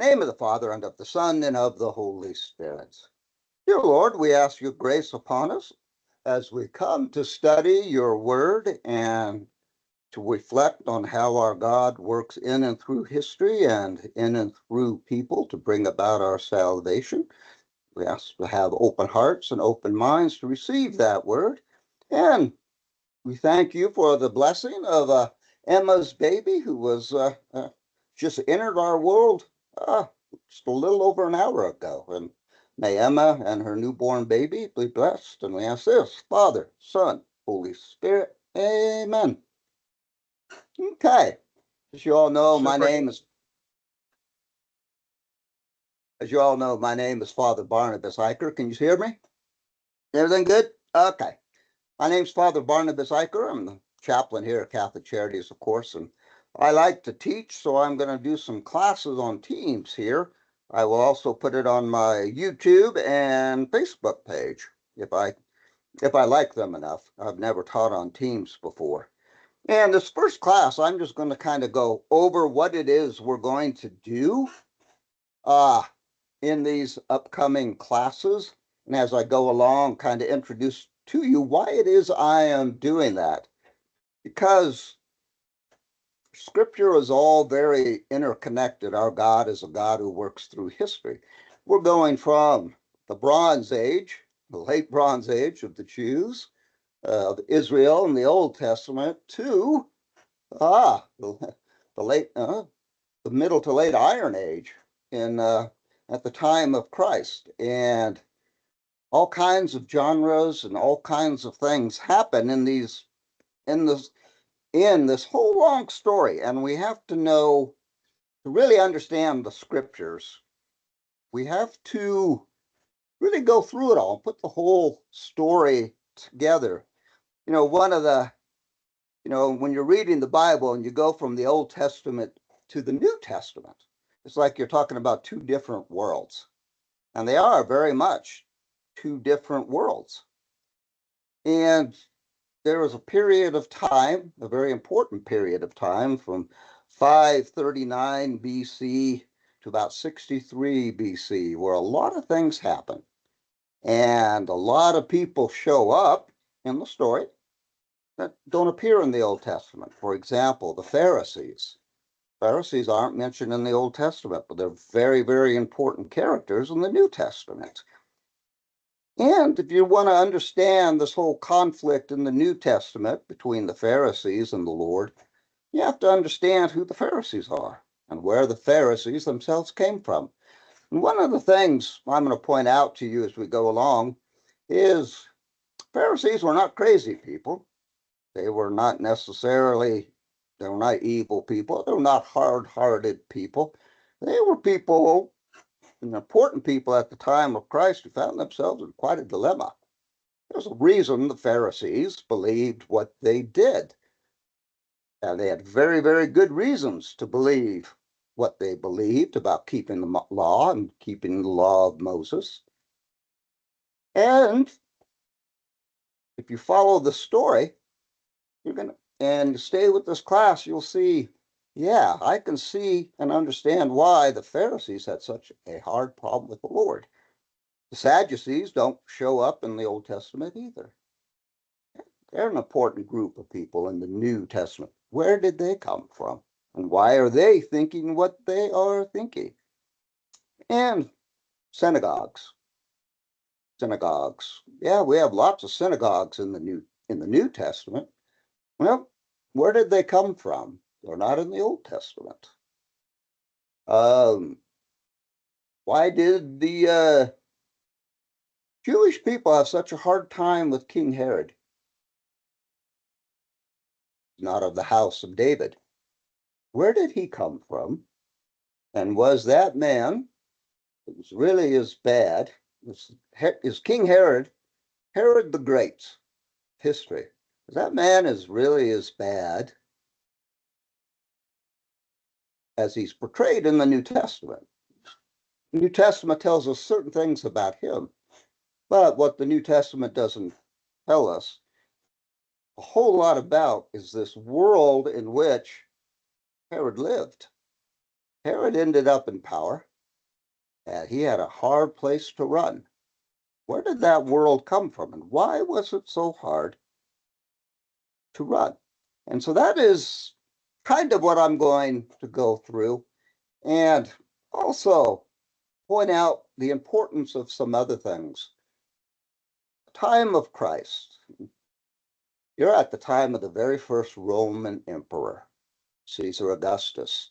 Name of the Father, and of the Son, and of the Holy Spirit. Dear Lord, we ask your grace upon us as we come to study your word and to reflect on how our God works in and through history and in and through people to bring about our salvation. We ask to have open hearts and open minds to receive that word. And we thank you for the blessing of Emma's baby who was just entered our world just a little over an hour ago. And may Emma and her newborn baby be blessed. And we ask this, Father, Son, Holy Spirit. Amen. Okay. As you all know, my name is Father Barnabas Eicher. Can you hear me? Everything good? Okay. My name's Father Barnabas Eicher. I'm the chaplain here at Catholic Charities, of course, and I like to teach, so I'm going to do some classes on teams here. I will also put it on my YouTube and Facebook page if I like them enough. I've never taught on teams before. And this first class, I'm just going to kind of go over what it is we're going to do in these upcoming classes. And as I go along, kind of introduce to you why it is I am doing that. Because Scripture is all very interconnected. Our God is a God who works through history. We're going from the Bronze Age, the late Bronze Age of the Jews, of Israel in the Old Testament, to the middle to late Iron Age at the time of Christ. And all kinds of genres and all kinds of things happen in this whole long story. And we have to know, to really understand the scriptures, we have to really go through it all and put the whole story together. When you're reading the Bible and you go from the Old Testament to the New Testament, it's like you're talking about two different worlds. And they are very much two different worlds. And there was a period of time, a very important period of time, from 539 BC to about 63 BC, where a lot of things happen. And a lot of people show up in the story that don't appear in the Old Testament. For example, the Pharisees. Pharisees aren't mentioned in the Old Testament, but they're very, very important characters in the New Testament. And if you want to understand this whole conflict in the New Testament between the Pharisees and the Lord, you have to understand who the Pharisees are and where the Pharisees themselves came from. And one of the things I'm going to point out to you as we go along is Pharisees were not crazy people. They were not evil people. They were not hard-hearted people. They were people, and important people at the time of Christ, who found themselves in quite a dilemma. There's a reason the Pharisees believed what they did. And they had very, very good reasons to believe what they believed about keeping the law and keeping the law of Moses. And if you follow the story, and stay with this class, you'll see, yeah, I can see and understand why the Pharisees had such a hard problem with the Lord. The Sadducees don't show up in the Old Testament either. They're an important group of people in the New Testament. Where did they come from? And why are they thinking what they are thinking? And synagogues. Yeah, we have lots of synagogues in the New Testament. Well, where did they come from? They're not in the Old Testament. Why did the Jewish people have such a hard time with King Herod? Not of the house of David. Where did he come from? And was that man that was really as bad is King Herod the Great history? That man is really as bad as he's portrayed in the New Testament. The New Testament tells us certain things about him, but what the New Testament doesn't tell us a whole lot about is this world in which Herod lived. Herod ended up in power. And he had a hard place to run. Where did that world come from, and why was it so hard to run? And so that is kind of what I'm going to go through, and also point out the importance of some other things. Time of Christ. You're at the time of the very first Roman emperor, Caesar Augustus.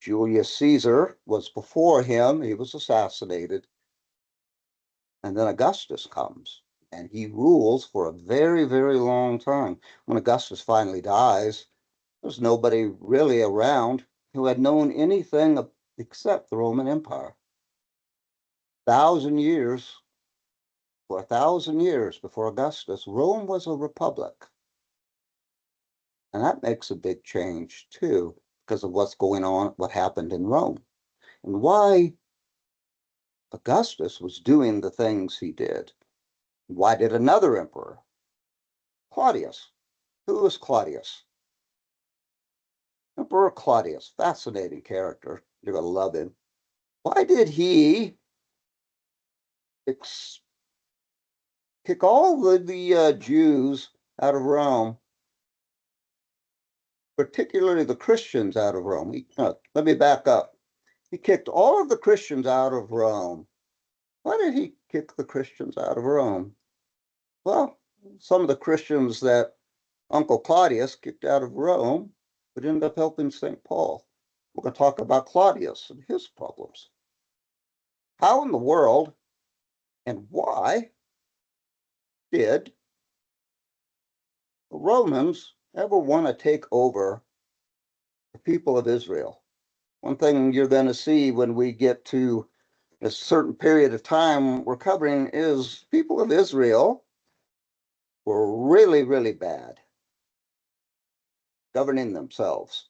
Julius Caesar was before him. He was assassinated. And then Augustus comes, and he rules for a very, very long time. When Augustus finally dies, there's nobody really around who had known anything except the Roman Empire. 1,000 years, for 1,000 years before Augustus, Rome was a republic. And that makes a big change too, because of what's going on, what happened in Rome, and why Augustus was doing the things he did. Why did another emperor, Claudius? Who was Claudius? Emperor Claudius, fascinating character. You're going to love him. Why did he kick all the Jews out of Rome, particularly the Christians out of Rome? Let me back up. He kicked all of the Christians out of Rome. Why did he kick the Christians out of Rome? Well, some of the Christians that Uncle Claudius kicked out of Rome would end up helping St. Paul. We're going to talk about Claudius and his problems. How in the world and why did the Romans ever want to take over the people of Israel? One thing you're going to see when we get to a certain period of time we're covering is people of Israel were really, really bad governing themselves.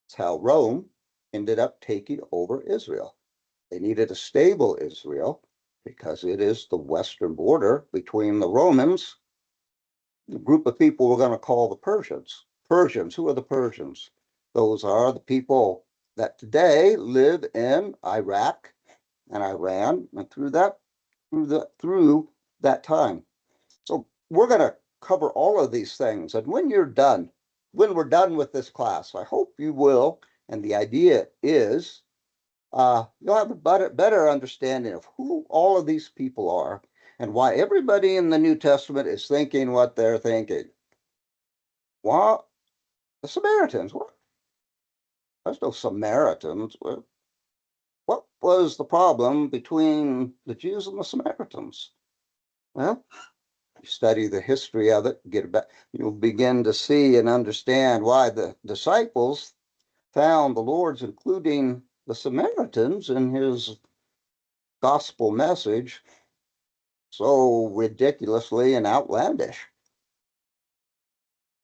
It's how Rome ended up taking over Israel. They needed a stable Israel because it is the western border between the Romans, the group of people we're going to call the Persians. Persians, who are the Persians? Those are the people that today live in Iraq and Iran and through that time. So we're going to cover all of these things. And when we're done with this class, I hope you will. And the idea is you'll have a better understanding of who all of these people are and why everybody in the New Testament is thinking what they're thinking. Well, the Samaritans, there's no Samaritans. What was the problem between the Jews and the Samaritans? Well, you study the history of it, you'll begin to see and understand why the disciples found the Lord's including the Samaritans in his gospel message so ridiculously and outlandish.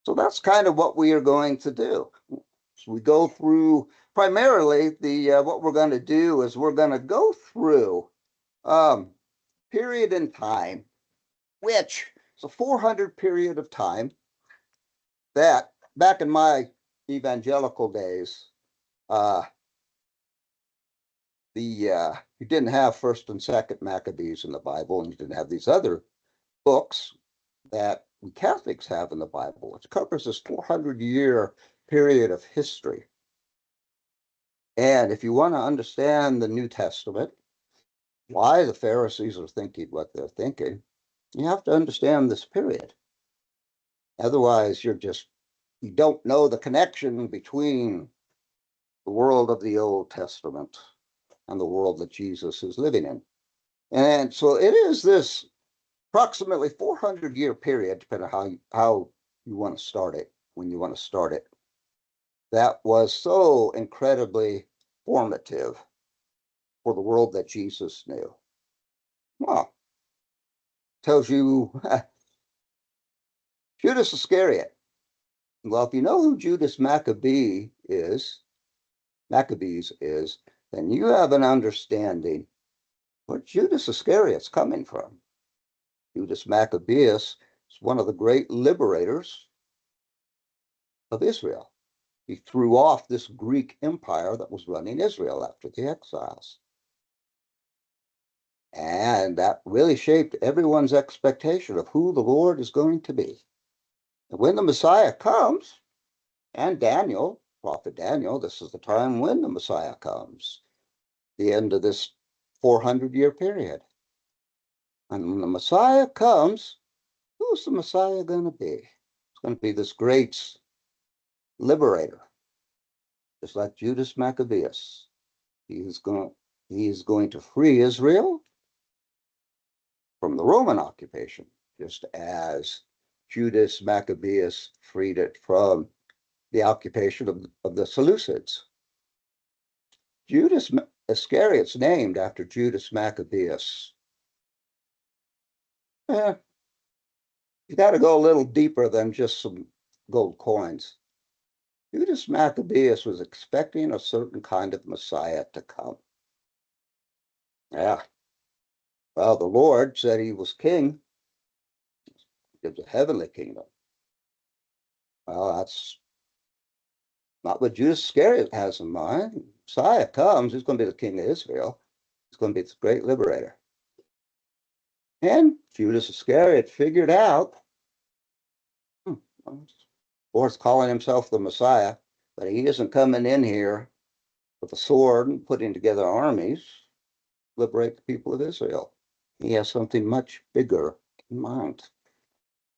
So that's kind of what we are going to do. So we go through primarily what we're going to do is we're going to go through period in time, which is a 400 period of time that back in my evangelical days, you didn't have First and Second Maccabees in the Bible, and you didn't have these other books that we Catholics have in the Bible. It covers this 400-year period of history. And if you want to understand the New Testament, why the Pharisees are thinking what they're thinking, you have to understand this period. Otherwise, you don't know the connection between the world of the Old Testament and the world that Jesus is living in. And so it is this approximately 400-year period, depending on how you want to start it, when you want to start it, that was so incredibly formative for the world that Jesus knew. Well, tells you Judas Iscariot. Well, if you know who Judas Maccabees is, then you have an understanding where Judas Iscariot's coming from. Judas Maccabeus is one of the great liberators of Israel. He threw off this Greek empire that was running Israel after the exiles. And that really shaped everyone's expectation of who the Lord is going to be. And when the Messiah comes, and Daniel, prophet Daniel, this is the time when the Messiah comes, the end of this 400-year period. And when the Messiah comes, who's the Messiah going to be? It's going to be this great liberator, just like Judas Maccabeus. He is going to free Israel from the Roman occupation, just as Judas Maccabeus freed it from the occupation of the Seleucids. Judas Iscariot's named after Judas Maccabeus. You got to go a little deeper than just some gold coins. Judas Maccabeus was expecting a certain kind of Messiah to come. Yeah. Well, the Lord said he was king. It was a heavenly kingdom. Well, that's not what Judas Iscariot has in mind. Messiah comes, he's going to be the king of Israel. He's going to be the great liberator. And Judas Iscariot figured out, Lord's calling himself the Messiah, but he isn't coming in here with a sword and putting together armies, liberate the people of Israel. He has something much bigger in mind.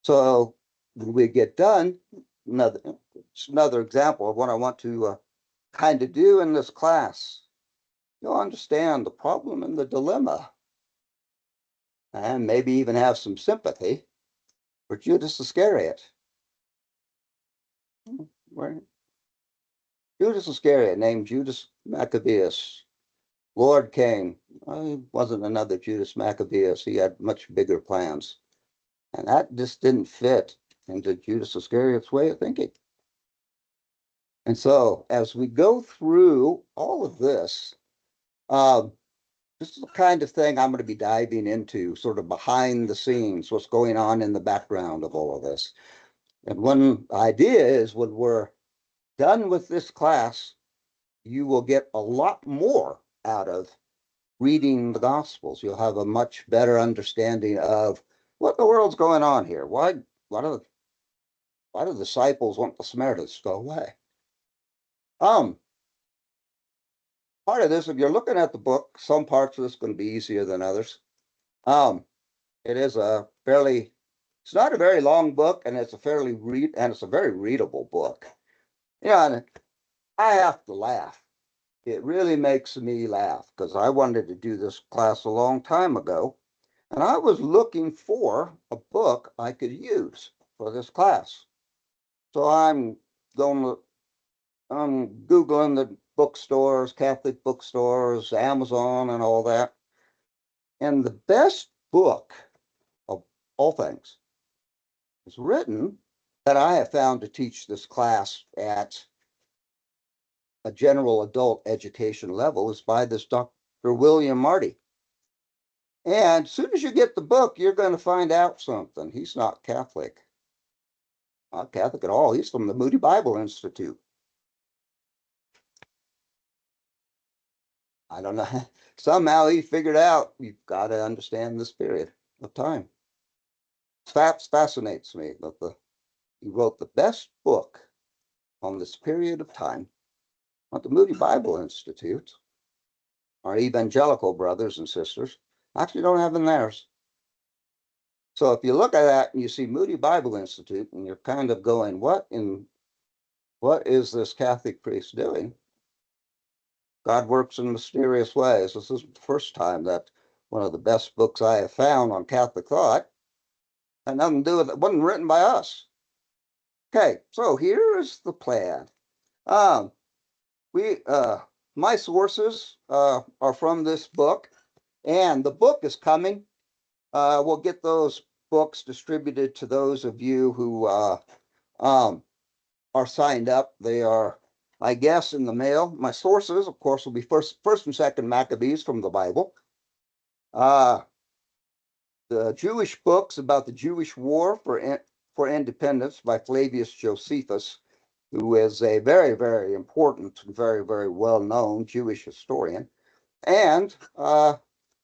So when we get done, it's another example of what I want to kind of do in this class. You'll understand the problem and the dilemma, and maybe even have some sympathy for Judas Iscariot. Where Judas Iscariot, named Judas Maccabeus, Lord came. He wasn't another Judas Maccabeus. He had much bigger plans. And that just didn't fit into Judas Iscariot's way of thinking. And so as we go through all of this, this is the kind of thing I'm going to be diving into, sort of behind the scenes, what's going on in the background of all of this. And one idea is when we're done with this class, you will get a lot more out of reading the Gospels. You'll have a much better understanding of what the world's going on here. Why do the disciples want the Samaritans to go away? Part of this, if you're looking at the book, some parts of this are going to be easier than others. It is it's not a very long book, and it's a very readable book. And I have to laugh. It really makes me laugh because I wanted to do this class a long time ago, and I was looking for a book I could use for this class. So I'm Googling the bookstores, Catholic bookstores, Amazon, and all that. And the best book of all things is written that I have found to teach this class at a general adult education level is by this Dr. William Marty. And as soon as you get the book, you're going to find out something. He's not Catholic. Not Catholic at all. He's from the Moody Bible Institute. I don't know. Somehow he figured out you've got to understand this period of time. It fascinates me that he wrote the best book on this period of time at the Moody Bible Institute. Our evangelical brothers and sisters actually don't have in theirs. So if you look at that and you see Moody Bible Institute and you're kind of going, what is this Catholic priest doing? God works in mysterious ways. This is the first time that one of the best books I have found on Catholic thought had nothing to do with it. It wasn't written by us. Okay, so here is the plan. My sources are from this book, and the book is coming. We'll get those books distributed to those of you who are signed up. They are, I guess, in the mail. My sources, of course, will be first and second Maccabees from the Bible. The Jewish books about the Jewish War for Independence by Flavius Josephus, who is a very, very important, very, very well-known Jewish historian. And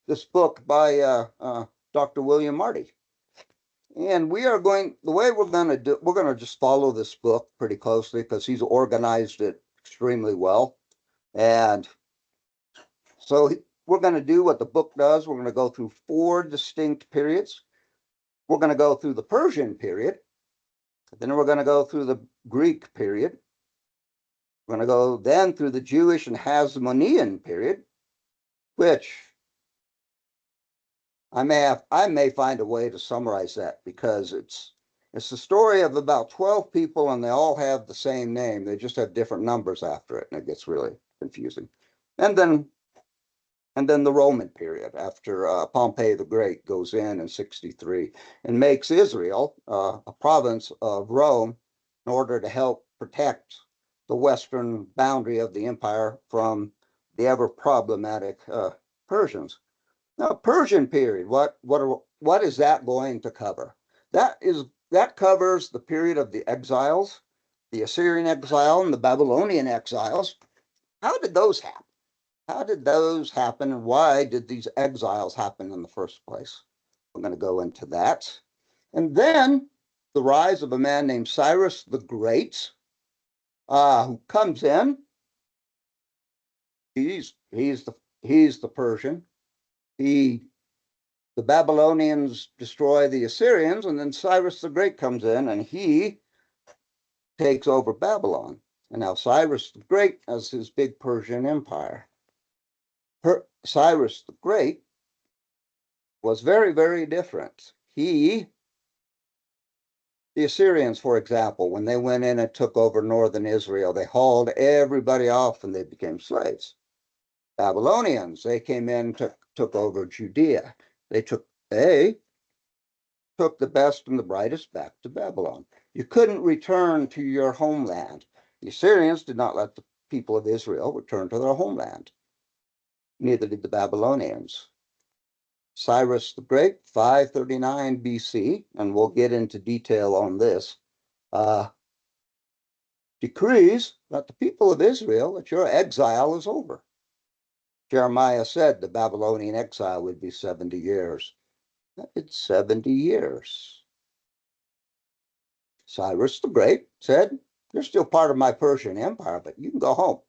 this book by Dr. William Marty. And the way we're going to do, we're going to just follow this book pretty closely because he's organized it extremely well. And so we're going to do what the book does. We're going to go through 4 distinct periods. We're going to go through the Persian period. Then we're going to go through the Greek period. We're going to go then through the Jewish and Hasmonean period, which I may find a way to summarize that because it's the story of about 12 people and they all have the same name. They just have different numbers after it, and it gets really confusing. And then the Roman period after Pompey the Great goes in 63 and makes Israel a province of Rome in order to help protect the western boundary of the empire from the ever problematic Persians. Now, Persian period, what is that going to cover? That covers the period of the exiles, the Assyrian exile and the Babylonian exiles. How did those happen? How did those happen, and why did these exiles happen in the first place? I'm going to go into that. And then the rise of a man named Cyrus the Great, who comes in. He's the Persian. The Babylonians destroy the Assyrians, and then Cyrus the Great comes in and he takes over Babylon. And now Cyrus the Great has his big Persian empire. Cyrus the Great was very, very different. The Assyrians, for example, when they went in and took over northern Israel, they hauled everybody off and they became slaves. Babylonians, they came in, took over Judea. They took the best and the brightest back to Babylon. You couldn't return to your homeland. The Assyrians did not let the people of Israel return to their homeland. Neither did the Babylonians. Cyrus the Great, 539 BC, and we'll get into detail on this, decrees that the people of Israel, that your exile is over. Jeremiah said the Babylonian exile would be 70 years. It's 70 years. Cyrus the Great said, you're still part of my Persian Empire, but you can go home.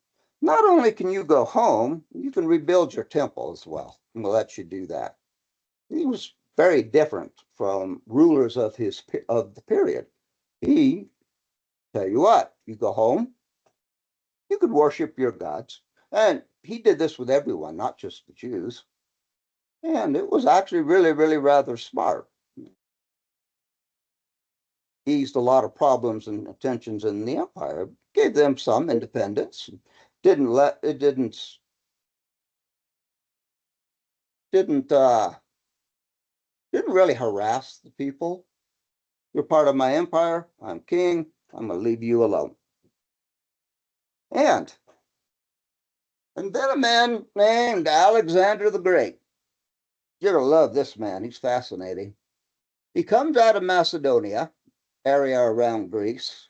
Not only can you go home, you can rebuild your temple as well, and we'll let you do that. He was very different from rulers of the period. He, tell you what, you go home, you could worship your gods. And he did this with everyone, not just the Jews. And it was actually really, really rather smart. Eased a lot of problems and tensions in the empire, gave them some independence, didn't really harass the people. You're part of my empire, I'm king, I'm gonna leave you alone. And then a man named Alexander the Great. You're gonna love this man, he's fascinating. He comes out of Macedonia, area around Greece.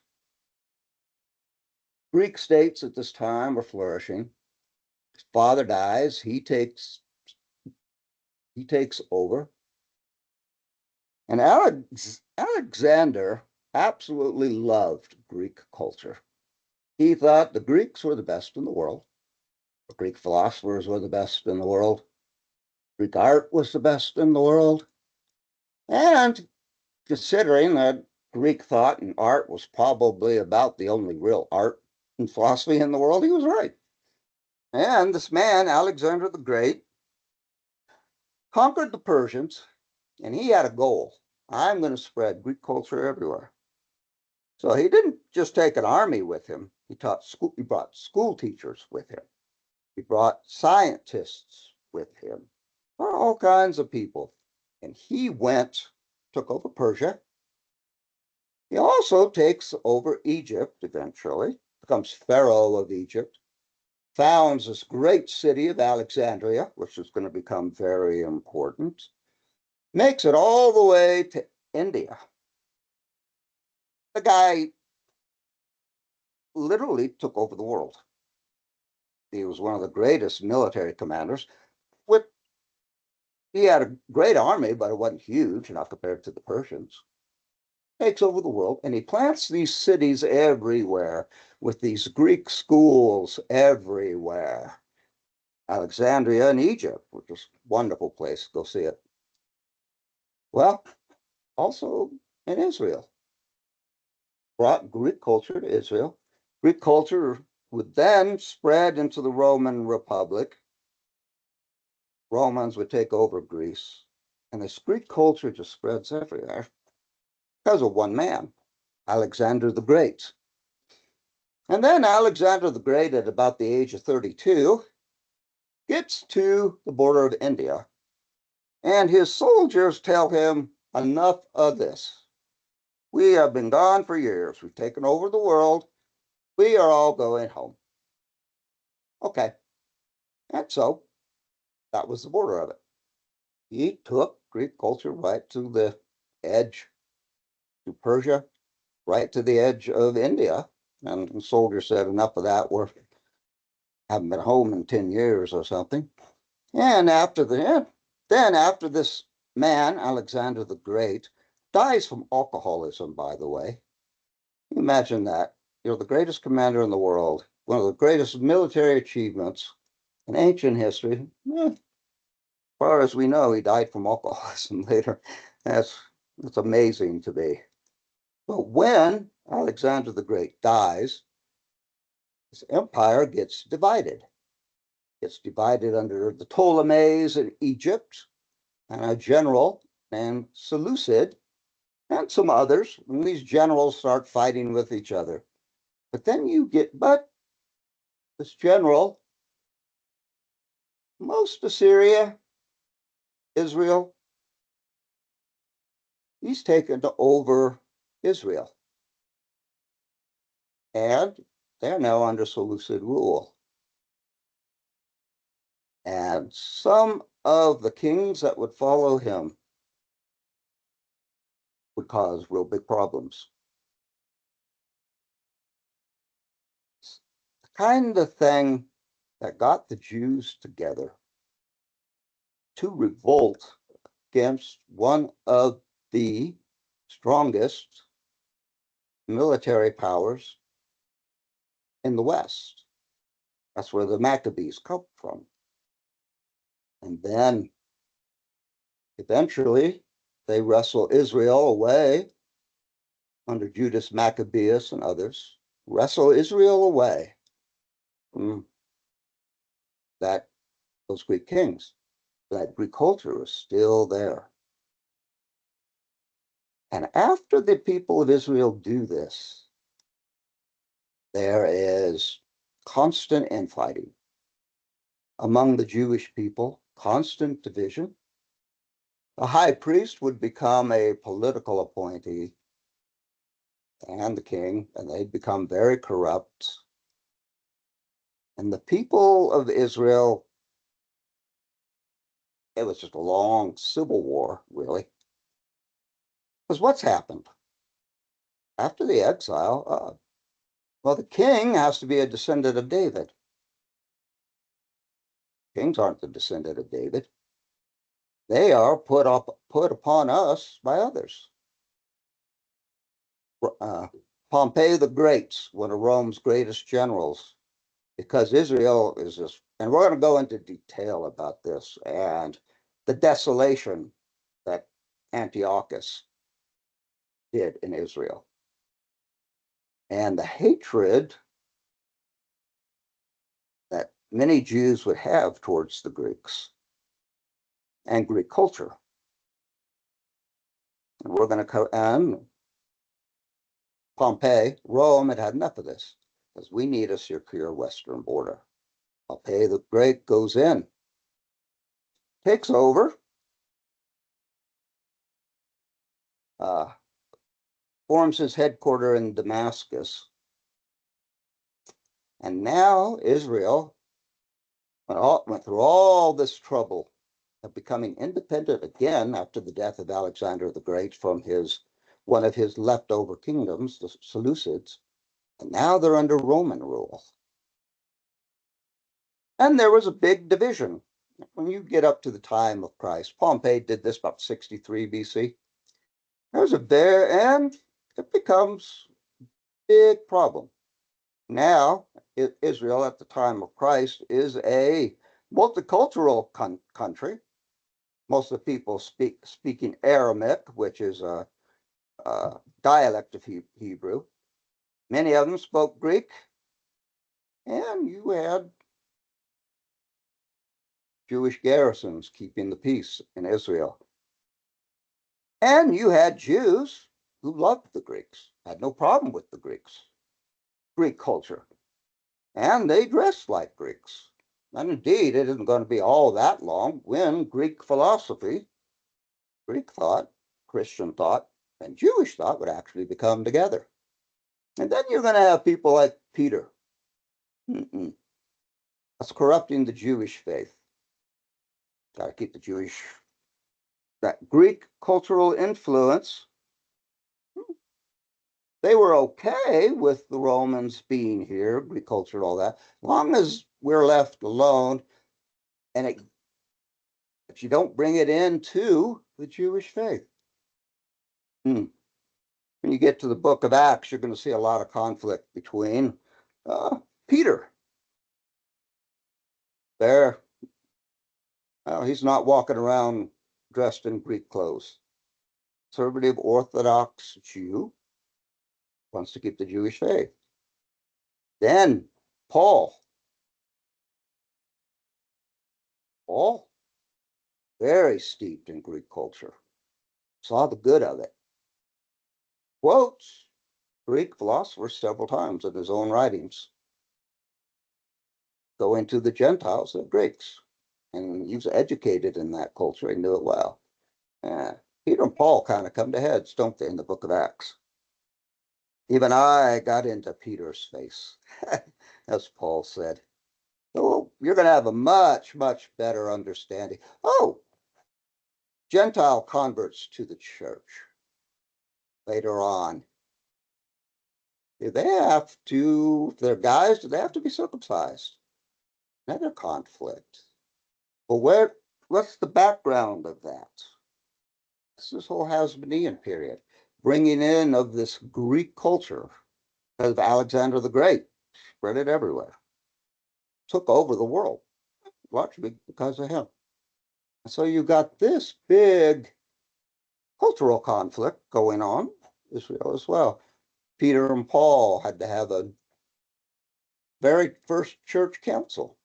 Greek states at this time were flourishing. His father dies, he takes over. And Alexander absolutely loved Greek culture. He thought the Greeks were the best in the world. The Greek philosophers were the best in the world. Greek art was the best in the world. And considering that Greek thought and art was probably about the only real art and philosophy in the world, he was right. And this man, Alexander the Great, conquered the Persians, and he had a goal. I'm going to spread Greek culture everywhere. So he didn't just take an army with him. He brought school teachers with him. He brought scientists with him, all kinds of people. And he took over Persia. He also takes over Egypt eventually, becomes Pharaoh of Egypt, founds this great city of Alexandria, which is going to become very important, makes it all the way to India. The guy literally took over the world. He was one of the greatest military commanders with He had a great army, but it wasn't huge, not compared to the Persians. Takes over the world, and he plants these cities everywhere with these Greek schools everywhere. Alexandria in Egypt, which is a wonderful place. Go see it. Well, also in Israel. Brought Greek culture to Israel. Greek culture would then spread into the Roman Republic. Romans would take over Greece. And this Greek culture just spreads everywhere because of one man, Alexander the Great. And then Alexander the Great, at about the age of 32, gets to the border of India. And his soldiers tell him, enough of this. We have been gone for years. We've taken over the world. We are all going home. Okay. And so that was the border of it. He took Greek culture right to the edge, to Persia, right to the edge of India. And the soldier said, enough of that. We haven't been home in 10 years or something. And after this man, Alexander the Great, dies from alcoholism, by the way. Imagine that. You're the greatest commander in the world, one of the greatest military achievements in ancient history. As far as we know, he died from alcoholism later. That's amazing to me. But when Alexander the Great dies, his empire gets divided. It's divided under the Ptolemies in Egypt and a general named Seleucid and some others. And these generals start fighting with each other. But then this general, most of Syria, Israel, he's taken over Israel. And they're now under Seleucid rule. And some of the kings that would follow him would cause real big problems. It's the kind of thing that got the Jews together to revolt against one of the strongest military powers in the West. That's where the Maccabees come from. And then eventually they wrestle Israel away under Judas Maccabeus and others, wrestle Israel away from those Greek kings. That Greek culture is still there. And after the people of Israel do this, there is constant infighting among the Jewish people, constant division. The high priest would become a political appointee, and the king, and they'd become very corrupt. And the people of Israel, it was just a long civil war, really. Because what's happened? After the exile, well, the king has to be a descendant of David. Kings aren't the descendant of David. They are put upon us by others. Pompey the Great, one of Rome's greatest generals, because Israel is just, and we're going to go into detail about this, and the desolation that Antiochus did in Israel, and the hatred that many Jews would have towards the Greeks and Greek culture. And we're going to and Pompey, Rome had enough of this, because we need a secure western border. Pompey the Great goes in, takes over, forms his headquarters in Damascus. And now Israel went through all this trouble of becoming independent again after the death of Alexander the Great from one of his leftover kingdoms, the Seleucids. And now they're under Roman rule. And there was a big division When you get up to the time of Christ, Pompey did this about 63 BC. There's a bear, and it becomes a big problem. Now, Israel at the time of Christ is a multicultural country. Most of the people speaking Aramaic, which is a dialect of Hebrew. Many of them spoke Greek, and you had Jewish garrisons keeping the peace in Israel. And you had Jews who loved the Greeks, had no problem with the Greeks, Greek culture. And they dressed like Greeks. And indeed, it isn't going to be all that long when Greek philosophy, Greek thought, Christian thought, and Jewish thought would actually become together. And then you're going to have people like Peter. That's corrupting the Jewish faith. Got to keep the Jewish, that Greek cultural influence. They were okay with the Romans being here, Greek culture, all that, as long as we're left alone, and if you don't bring it into the Jewish faith. When you get to the book of Acts, you're going to see a lot of conflict between Peter. There, well, he's not walking around dressed in Greek clothes. Conservative Orthodox Jew wants to keep the Jewish faith. Then Paul, very steeped in Greek culture, saw the good of it. Quotes Greek philosophers several times in his own writings. Going to the Gentiles, the Greeks. And he was educated in that culture. He knew it well. Peter and Paul kind of come to heads, don't they, in the book of Acts? Even I got into Peter's face, as Paul said. So you're going to have a much, much better understanding. Oh, Gentile converts to the church later on. Do they have to, if they're guys, do they have to be circumcised? Another conflict. Well, what's the background of that? It's this whole Hasmonean period, bringing in of this Greek culture of Alexander the Great, spread it everywhere, took over the world, largely because of him. So you got this big cultural conflict going on, Israel as well. Peter and Paul had to have a very first church council.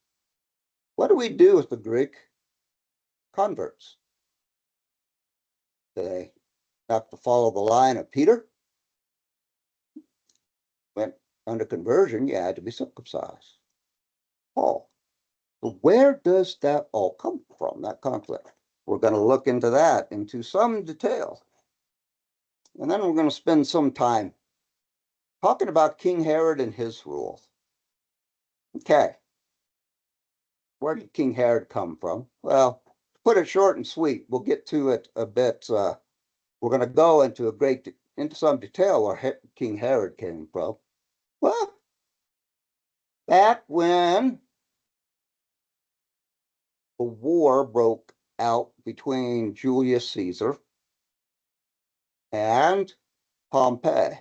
What do we do with the Greek converts? Do they have to follow the line of Peter? Went under conversion, you had to be circumcised. Paul. So where does that all come from, that conflict? We're going to look into that into some detail. And then we're going to spend some time talking about King Herod and his rule. Okay. Where did King Herod come from? Well, to put it short and sweet, we'll get to it a bit. We're going to go into some detail where King Herod came from. Well, back when a war broke out between Julius Caesar and Pompey.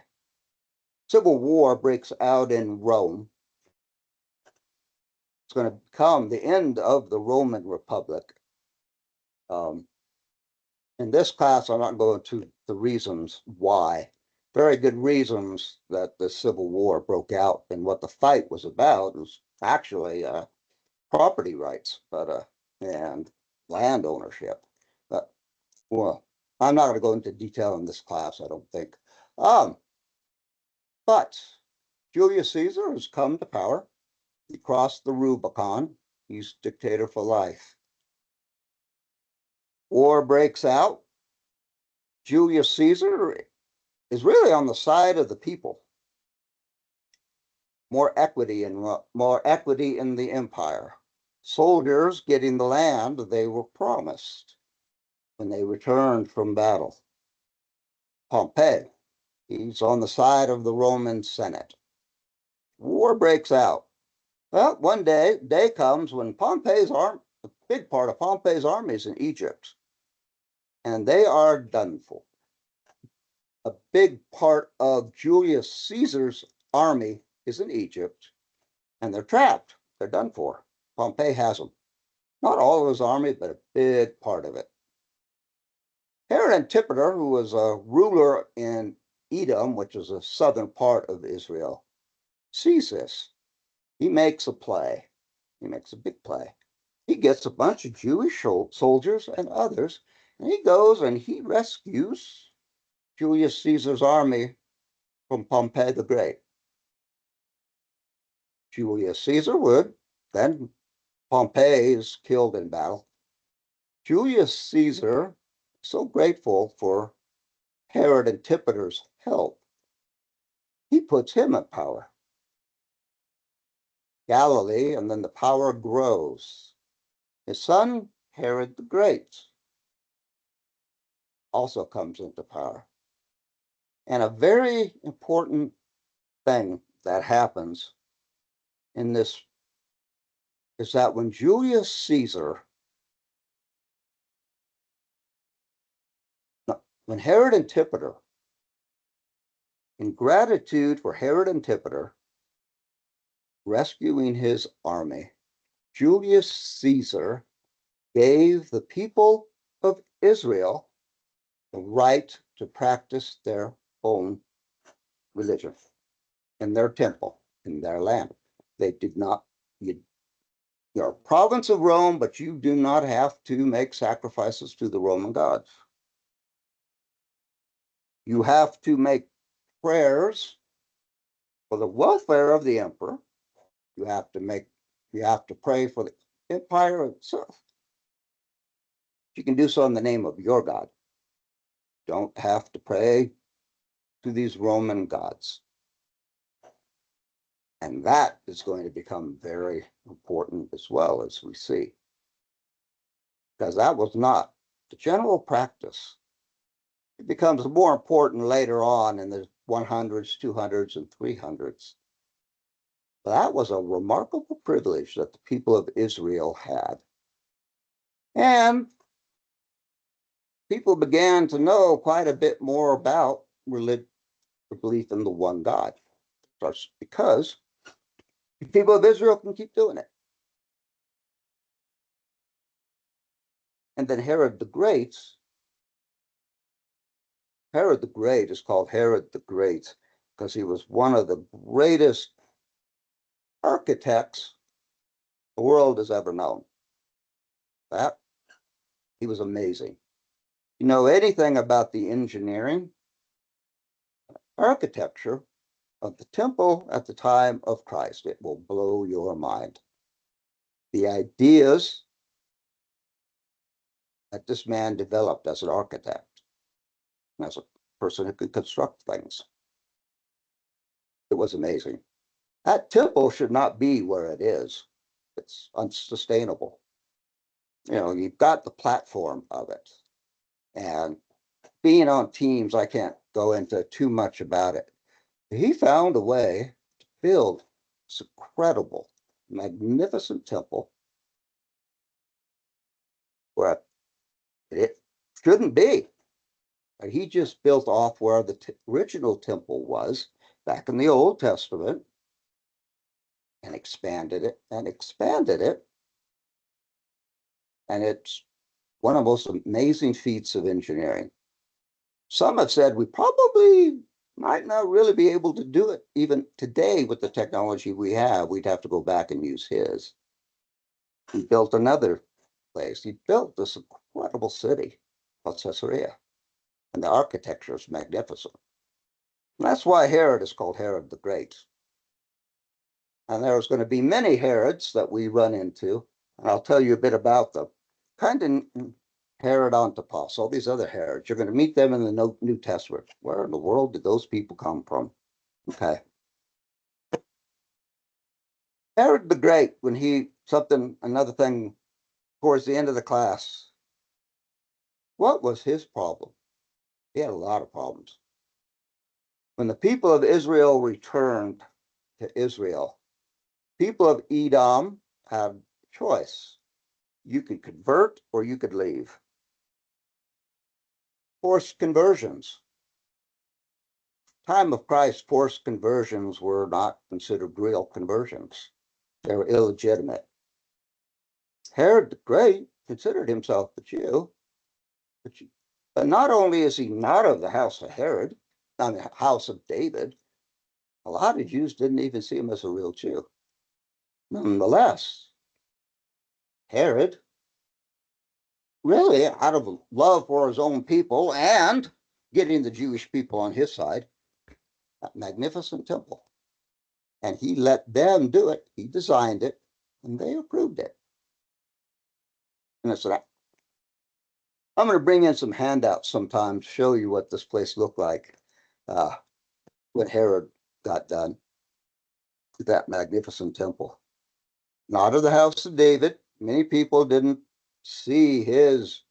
Civil war breaks out in Rome. It's going to become the end of the Roman Republic. In this class, I'm not going to the reasons why. Very good reasons that the Civil War broke out, and what the fight was about was actually property rights, and land ownership. Well, I'm not going to go into detail in this class, I don't think. But Julius Caesar has come to power. He crossed the Rubicon. He's dictator for life. War breaks out. Julius Caesar is really on the side of the people. More equity in the empire. Soldiers getting the land they were promised when they returned from battle. Pompey, he's on the side of the Roman Senate. War breaks out. Well, one day comes when Pompey's big part of Pompey's army is in Egypt, and they are done for. A big part of Julius Caesar's army is in Egypt, and they're trapped. They're done for. Pompey has them. Not all of his army, but a big part of it. Herod Antipater, who was a ruler in Edom, which is a southern part of Israel, sees this. He makes a play. He makes a big play. He gets a bunch of Jewish soldiers and others, and he goes and he rescues Julius Caesar's army from Pompey the Great. Julius Caesar would, then Pompey is killed in battle. Julius Caesar, so grateful for Herod Antipater's help, he puts him in power. Galilee, and then the power grows. His son, Herod the Great, also comes into power. And a very important thing that happens in this is that when Julius Caesar, when Herod Antipater, in gratitude for Herod Antipater rescuing his army, Julius Caesar gave the people of Israel the right to practice their own religion in their temple, in their land. They did not, you're a province of Rome, but you do not have to make sacrifices to the Roman gods. You have to make prayers for the welfare of the emperor. You have to pray for the empire itself. You can do so in the name of your God. Don't have to pray to these Roman gods. And that is going to become very important as well, as we see. Because that was not the general practice. It becomes more important later on in the 100s, 200s, and 300s. But that was a remarkable privilege that the people of Israel had. And people began to know quite a bit more about religion, belief in the one God. Because the people of Israel can keep doing it. And then Herod the Great is called Herod the Great because he was one of the greatest architects the world has ever known. That he was amazing. You know anything about the engineering, architecture of the temple at the time of Christ, it will blow your mind. The ideas that this man developed as an architect, as a person who could construct things. It was amazing. That temple should not be where it is. It's unsustainable. You know, you've got the platform of it. And being on teams, I can't go into too much about it. He found a way to build this incredible, magnificent temple where it shouldn't be. He just built off where the original temple was back in the Old Testament and expanded it and expanded it. And it's one of the most amazing feats of engineering. Some have said we probably might not really be able to do it even today with the technology we have. We'd have to go back and use his. He built another place. He built this incredible city called Caesarea, and the architecture is magnificent. And that's why Herod is called Herod the Great. And there's going to be many Herods that we run into, and I'll tell you a bit about them. Kind of Herod Antipas, all these other Herods. You're going to meet them in the New Testament. Where in the world did those people come from? Okay. Herod the Great, when another thing towards the end of the class, what was his problem? He had a lot of problems. When the people of Israel returned to Israel, people of Edom had a choice. You could convert or you could leave. Forced conversions. Time of Christ, forced conversions were not considered real conversions. They were illegitimate. Herod the Great considered himself a Jew, but not only is he not of the house of Herod, not the house of David, a lot of Jews didn't even see him as a real Jew. Nonetheless, Herod, really out of love for his own people and getting the Jewish people on his side, that magnificent temple. And he let them do it. He designed it, and they approved it. And I said, I'm going to bring in some handouts sometime to show you what this place looked like when Herod got done with that magnificent temple. Not of the house of David. Many people didn't see his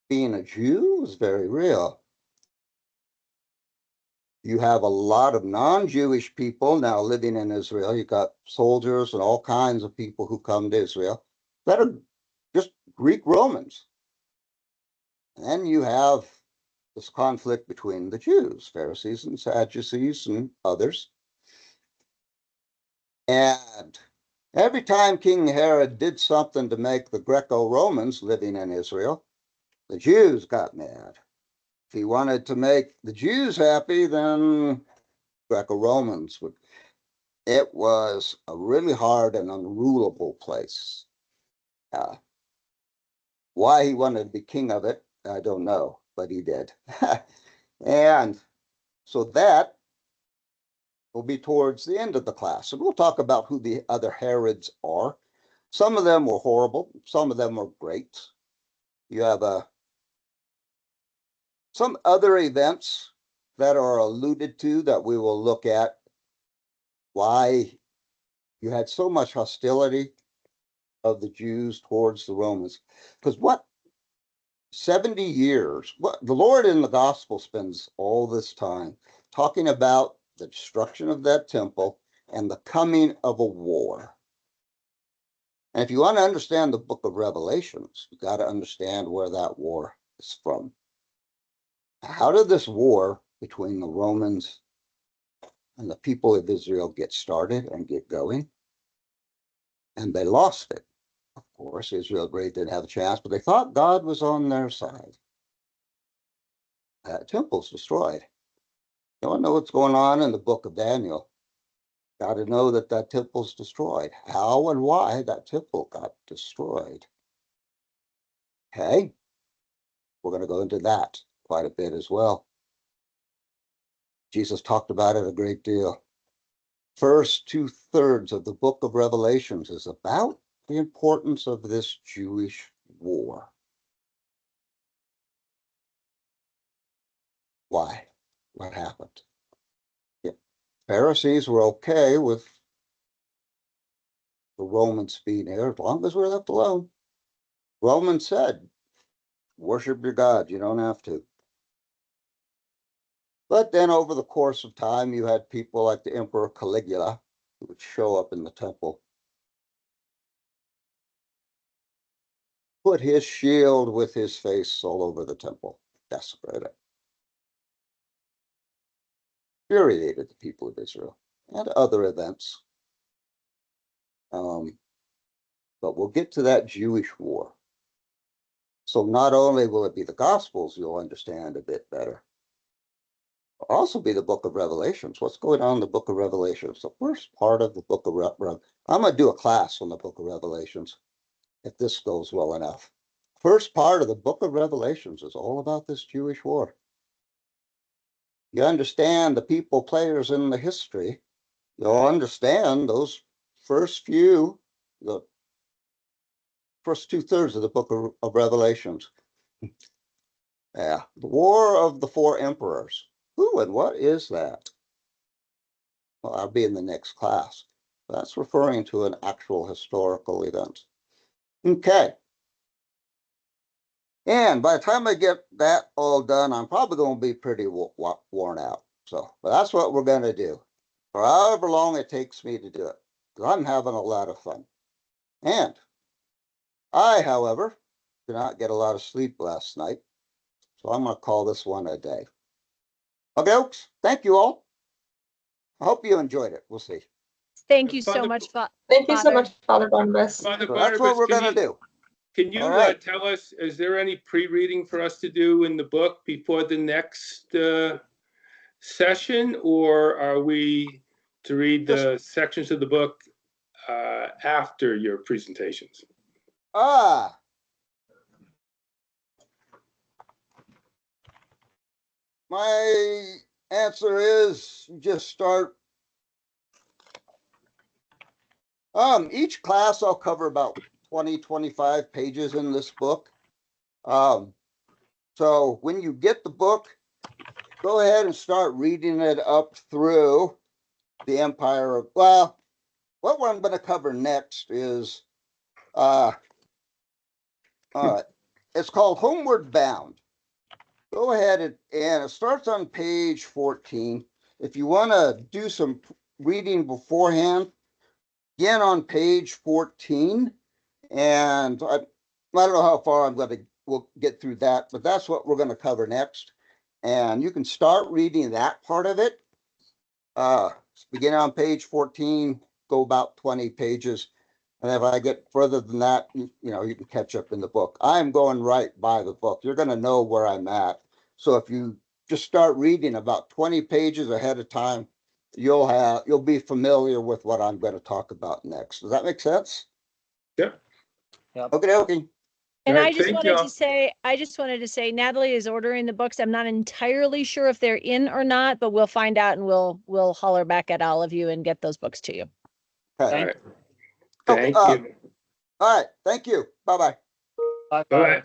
being a Jew was very real. You have a lot of non-Jewish people now living in Israel. You got soldiers and all kinds of people who come to Israel that are just Greek Romans. And you have this conflict between the Jews, Pharisees and Sadducees and others. And every time King Herod did something to make the Greco-Romans living in Israel, the Jews got mad. If he wanted to make the Jews happy, then Greco-Romans would. It was a really hard and unrulable place. Why he wanted to be king of it, I don't know, but he did. And so that will be towards the end of the class. And we'll talk about who the other Herods are. Some of them were horrible. Some of them were great. You have some other events that are alluded to that we will look at. Why you had so much hostility of the Jews towards the Romans. Because what 70 years, what the Lord in the gospel spends all this time talking about the destruction of that temple and the coming of a war. And if you want to understand the book of Revelations, you got to understand where that war is from. How did this war between the Romans and the people of Israel get started and get going? And they lost it. Of course, Israel really didn't have a chance, but they thought God was on their side. That temple's destroyed. You want to know what's going on in the book of Daniel? Got to know that that temple's destroyed. How and why that temple got destroyed. Okay, we're going to go into that quite a bit as well. Jesus talked about it a great deal. First 2/3 of the book of Revelations is about the importance of this Jewish war. Why? What happened? Yeah. Pharisees were okay with the Romans being there as long as we're left alone. Romans said, worship your God. You don't have to. But then over the course of time, you had people like the Emperor Caligula who would show up in the temple, put his shield with his face all over the temple, desecrate it. Infuriated the people of Israel and other events. But we'll get to that Jewish war. So not only will it be the Gospels you'll understand a bit better, it'll also be the book of Revelations. What's going on in the book of Revelations? The first part of the book of Revelations. I'm going to do a class on the book of Revelations if this goes well enough. First part of the book of Revelations is all about this Jewish war. You understand the people, players in the history. You'll understand those first few, the first 2/3 of the book of Revelations. Yeah, the War of the Four Emperors. Who and what is that? Well, I'll be in the next class. That's referring to an actual historical event. Okay. And by the time I get that all done, I'm probably going to be pretty worn out. So, but that's what we're going to do for however long it takes me to do it. Because I'm having a lot of fun. And I, however, did not get a lot of sleep last night, so I'm going to call this one a day. Okay, folks, thank you all. I hope you enjoyed it. We'll see. Thank you so much, Thank you so much, Father Barnabas. Father So that's what Barnabas, we're going to do. Can you All right. tell us, is there any pre-reading for us to do in the book before the next session, or are we to read the sections of the book after your presentations? My answer is just start. Each class I'll cover about 20, 25 pages in this book. So when you get the book, go ahead and start reading it up through the Empire of, well, what I'm going to cover next is, all right, it's called Homeward Bound. Go ahead and it starts on page 14. If you want to do some reading beforehand, again on page 14, and I don't know how far we'll get through that, but that's what we're going to cover next. And you can start reading that part of it. Begin on page 14, go about 20 pages. And if I get further than that, you can catch up in the book. I'm going right by the book. You're going to know where I'm at. So if you just start reading about 20 pages ahead of time, you'll be familiar with what I'm going to talk about next. Does that make sense? Yep. Okay. And All right, I just thank wanted to say, Natalie is ordering the books. I'm not entirely sure if they're in or not, but we'll find out and we'll holler back at all of you and get those books to you. Okay. All right. Thank you. All right. Thank you. Bye-bye. Bye.